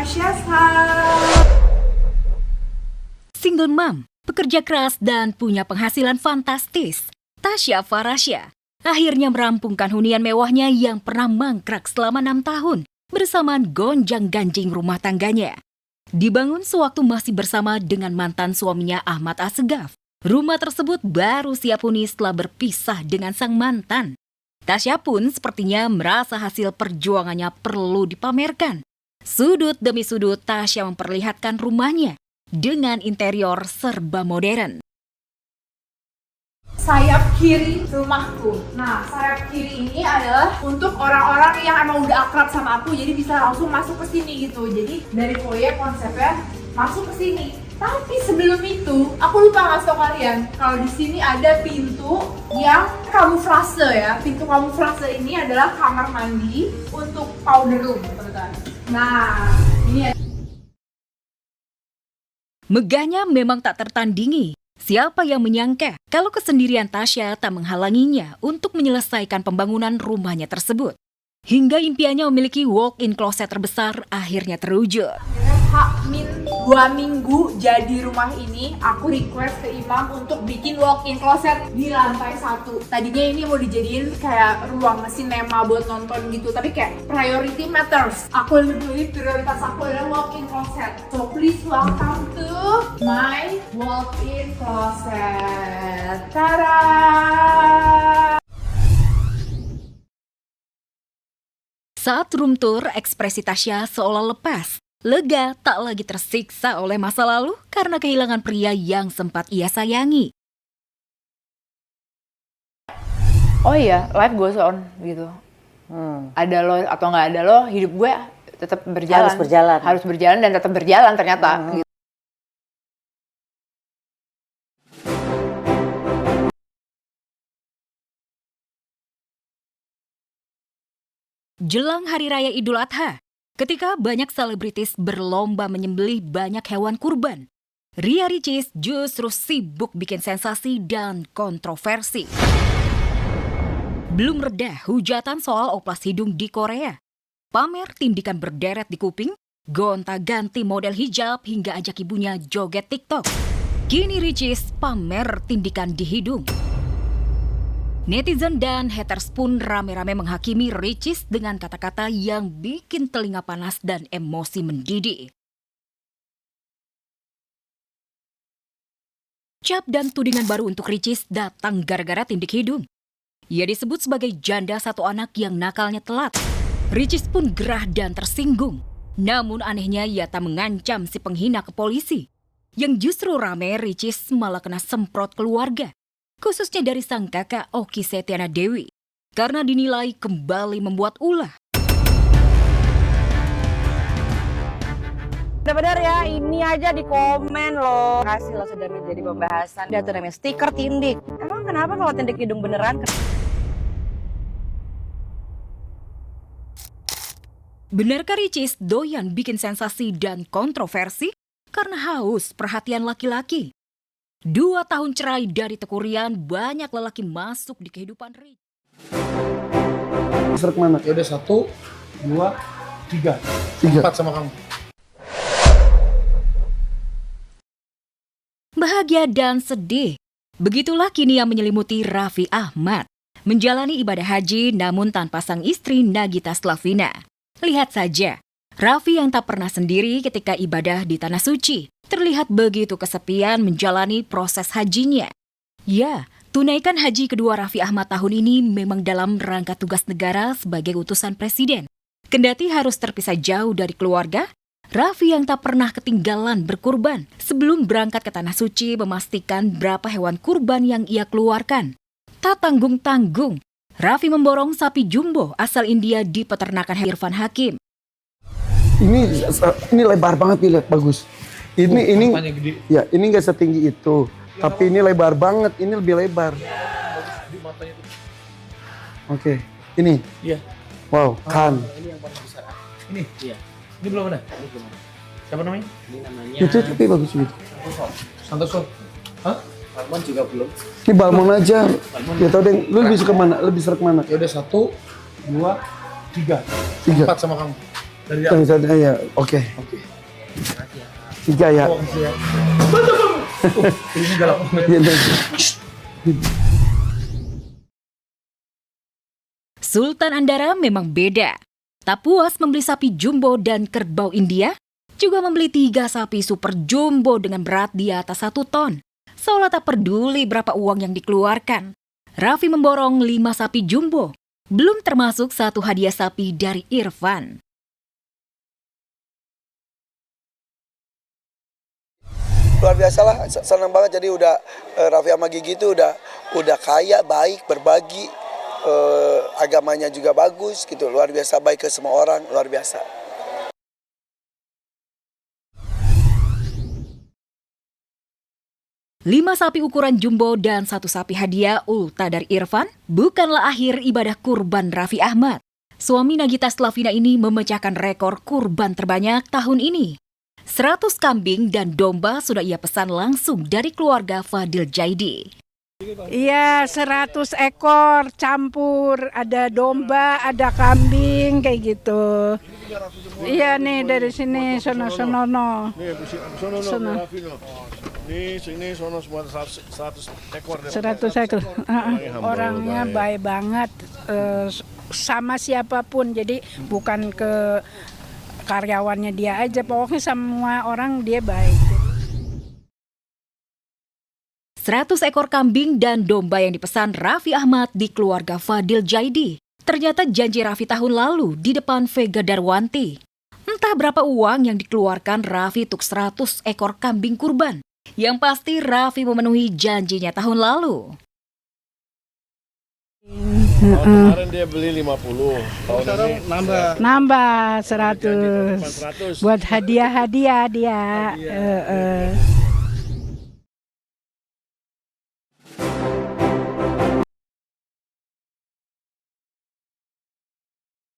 Tasya. Single mom, pekerja keras dan punya penghasilan fantastis, Tasya Farasya akhirnya merampungkan hunian mewahnya yang pernah mangkrak selama 6 tahun bersamaan gonjang-ganjing rumah tangganya. Dibangun sewaktu masih bersama dengan mantan suaminya Ahmad Assegaf. Rumah tersebut baru siap huni setelah berpisah dengan sang mantan. Tasya pun sepertinya merasa hasil perjuangannya perlu dipamerkan. Sudut demi sudut Tasya memperlihatkan rumahnya dengan interior serba modern. Sayap kiri rumahku. Nah, sayap kiri ini adalah untuk orang-orang yang emang udah akrab sama aku, jadi bisa langsung masuk ke sini gitu. Jadi dari foyer konsepnya masuk ke sini. Tapi sebelum itu, aku lupa ngasih tau kalian kalau di sini ada pintu yang kamuflase ya. Pintu kamuflase ini adalah kamar mandi untuk powder room, teman-teman. Nah, ini Megahnya memang tak tertandingi. Siapa yang menyangka kalau kesendirian Tasya tak menghalanginya untuk menyelesaikan pembangunan rumahnya tersebut. Hingga impiannya memiliki walk-in closet terbesar akhirnya terwujud. H-2 minggu jadi rumah ini, aku request ke Imam untuk bikin walk-in closet di lantai 1. Tadinya ini mau dijadiin kayak ruang sinema buat nonton gitu, tapi kayak priority matters. Aku lebih prioritas aku adalah walk-in closet. So please welcome to my walk-in closet. Tada! Saat room tour, ekspresi Tasya seolah lepas. Lega tak lagi tersiksa oleh masa lalu karena kehilangan pria yang sempat ia sayangi. Oh iya, life goes on gitu. Ada lo atau nggak ada lo, hidup gue tetap berjalan. Harus berjalan. Harus berjalan dan tetap berjalan ternyata. Gitu. Jelang Hari Raya Idul Adha, ketika banyak selebritis berlomba menyembelih banyak hewan kurban, Ria Ricis justru sibuk bikin sensasi dan kontroversi. Belum reda hujatan soal oplas hidung di Korea. Pamer tindikan berderet di kuping, gonta-ganti model hijab hingga ajak ibunya joget TikTok. Kini Ricis pamer tindikan di hidung. Netizen dan haters pun rame-rame menghakimi Ricis dengan kata-kata yang bikin telinga panas dan emosi mendidih. Cap dan tudingan baru untuk Ricis datang gara-gara tindik hidung. Ia disebut sebagai janda satu anak yang nakalnya telat. Ricis pun gerah dan tersinggung. Namun anehnya ia tak mengancam si penghina ke polisi. Yang justru rame Ricis malah kena semprot keluarga. Khususnya dari sang kakak Okky Setiana Dewi, karena dinilai kembali membuat ulah. Benar-benar ya, ini aja di komen loh. Kasih lo sudah menjadi pembahasan. Dia tuh namanya stiker tindik. Emang kenapa kalau tindik hidung beneran? Benarkah Ricis doyan bikin sensasi dan kontroversi karena haus perhatian laki-laki? 2 tahun cerai dari Teuku Ryan, banyak lelaki masuk di kehidupan Ricis. Serek mana? Ya udah 1, 2, 3, 4 sama kamu. Bahagia dan sedih. Begitulah kini yang menyelimuti Raffi Ahmad. Menjalani ibadah haji namun tanpa sang istri Nagita Slavina. Lihat saja, Raffi yang tak pernah sendiri ketika ibadah di Tanah Suci. Terlihat begitu kesepian menjalani proses hajinya. Ya, tunaikan haji kedua Raffi Ahmad tahun ini memang dalam rangka tugas negara sebagai utusan presiden. Kendati harus terpisah jauh dari keluarga, Raffi yang tak pernah ketinggalan berkurban sebelum berangkat ke Tanah Suci memastikan berapa hewan kurban yang ia keluarkan. Tak tanggung-tanggung, Raffi memborong sapi jumbo asal India di peternakan Irfan Hakim. Ini lebar banget nih, lihat bagus. Ini gede. ya ini nggak setinggi itu, tapi ini lebar banget. Ini lebih lebar. Di matanya tuh. Oke, ini. Iya. Wow, kan. Ini yang paling besar. Ini? Iya. Ini belum ada? Ini belum ada. Siapa namanya? Ini namanya Itu tapi bagus gitu. Santoso. Hah? Balmon juga belum. Ini balmon aja. Ya tau deh, lu lebih suka mana? Lebih serak mana? Ya udah 1, 2, 3, 3. 4 sama kamu. Dari Yang satu ya, oke. 3 ya. ini galak banget. Sultan Andara memang beda. Tak puas membeli sapi jumbo dan kerbau India, juga membeli 3 sapi super jumbo dengan berat di atas 1 ton. Seolah tak peduli berapa uang yang dikeluarkan. Raffi memborong 5 sapi jumbo, belum termasuk 1 hadiah sapi dari Irfan. Luar biasa lah, senang banget. Jadi udah Raffi sama Gigi itu udah kaya, baik, berbagi, agamanya juga bagus gitu. Luar biasa, baik ke semua orang, luar biasa. Lima sapi ukuran jumbo dan 1 sapi hadiah ulta dari Irfan bukanlah akhir ibadah kurban Raffi Ahmad. Suami Nagita Slavina ini memecahkan rekor kurban terbanyak tahun ini. 100 kambing dan domba sudah ia pesan langsung dari keluarga Fadil Jaidi. Iya, 100 ekor campur, ada domba, ada kambing kayak gitu. Iya nih dari sini sono. Sono. Ini sini sono semua 100 ekor. 100 ekor. Orangnya baik banget, sama siapapun. Jadi bukan ke karyawannya dia aja, pokoknya semua orang dia baik. 100 ekor kambing dan domba yang dipesan Raffi Ahmad di keluarga Fadil Jaidi. Ternyata janji Raffi tahun lalu di depan Vega Darwanti. Entah berapa uang yang dikeluarkan Raffi untuk 100 ekor kambing kurban. Yang pasti Raffi memenuhi janjinya tahun lalu. Tahun kemarin dia beli 50. Tahun ini Nambah 100 buat hadiah-hadiah dia.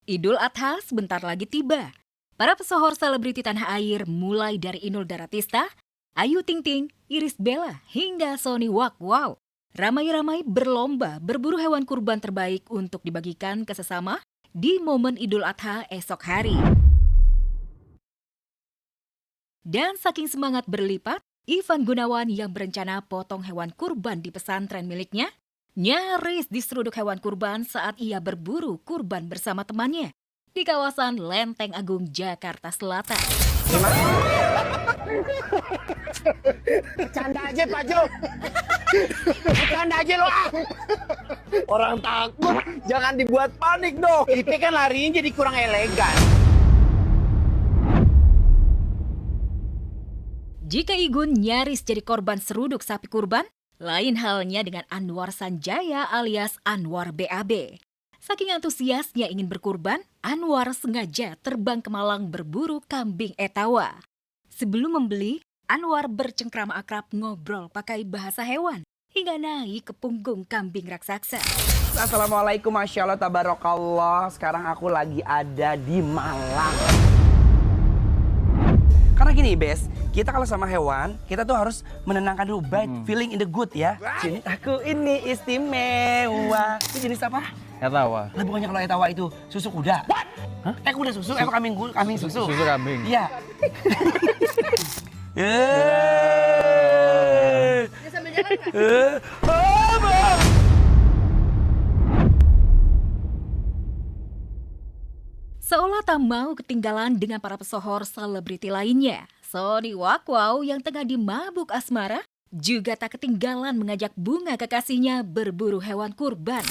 Idul Adha sebentar lagi tiba. Para pesohor selebriti tanah air mulai dari Inul Daratista, Ayu Ting Ting, Irish Bella, hingga Sony Wow ramai-ramai berlomba berburu hewan kurban terbaik untuk dibagikan ke sesama di momen Idul Adha esok hari. Dan saking semangat berlipat, Ivan Gunawan yang berencana potong hewan kurban di pesantren miliknya, nyaris diseruduk hewan kurban saat ia berburu kurban bersama temannya di kawasan Lenteng Agung, Jakarta Selatan. bercanda aja Pak Jo. Bercanda aja lo. Orang takut, jangan dibuat panik dong. Itu kan larinya jadi kurang elegan. Jika Igun nyaris jadi korban seruduk sapi kurban, lain halnya dengan Anwar Sanjaya alias Anwar BAB. Saking antusiasnya ingin berkurban, Anwar sengaja terbang ke Malang berburu kambing etawa. Sebelum membeli, Anwar bercengkrama akrab ngobrol pakai bahasa hewan hingga naik ke punggung kambing raksasa. Assalamualaikum, Masya Allah, Tabarakallah. Sekarang aku lagi ada di Malang. Karena gini, Bes, kita kalau sama hewan, kita tuh harus menenangkan dulu, baik, feeling in the good ya. Sini, aku ini istimewa. Ini jenis apa? Etawa. Lah bukannya kalau etawa itu susu kuda? What? Hah? Kuda susu, kambing susu. Susu kambing. Iya. Seolah tak mau ketinggalan dengan para pesohor selebriti lainnya, Sony Wow yang tengah dimabuk asmara juga tak ketinggalan mengajak bunga kekasihnya berburu hewan kurban.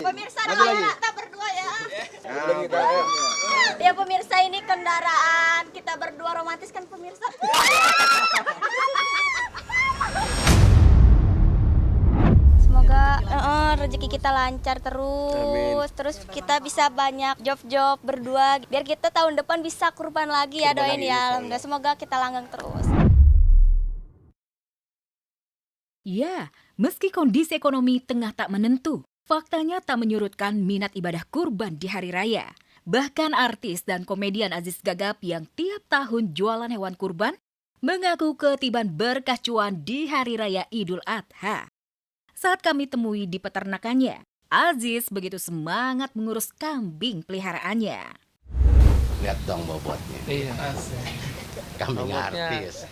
Pemirsa anak kita berdua ya. Ya pemirsa, ini kendaraan kita berdua romantis kan pemirsa. Semoga rezeki kita lancar terus. Terus kita bisa banyak job berdua. Biar kita tahun depan bisa kurban lagi ya, doain ya. Alhamdulillah, semoga kita langgeng terus. Ya, meski kondisi ekonomi tengah tak menentu, faktanya tak menyurutkan minat ibadah kurban di hari raya. Bahkan artis dan komedian Aziz Gagap yang tiap tahun jualan hewan kurban mengaku ketiban berkah cuan di hari raya Idul Adha. Saat kami temui di peternakannya, Aziz begitu semangat mengurus kambing peliharaannya. Lihat dong bobotnya. Iya, asik. Kambing Bobotnya, artis.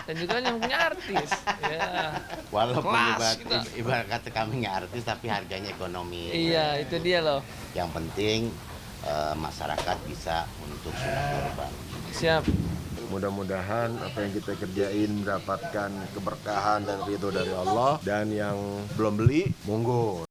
Dan juga yang punya artis. Ya. Walaupun Kelas kita. ibarat kata kambing artis, tapi harganya ekonomi. Iya, itu dia loh. Yang penting masyarakat bisa untuk sunat kurban. Siap. Mudah-mudahan apa yang kita kerjain mendapatkan keberkahan dan ridho dari Allah. Dan yang belum beli, monggo.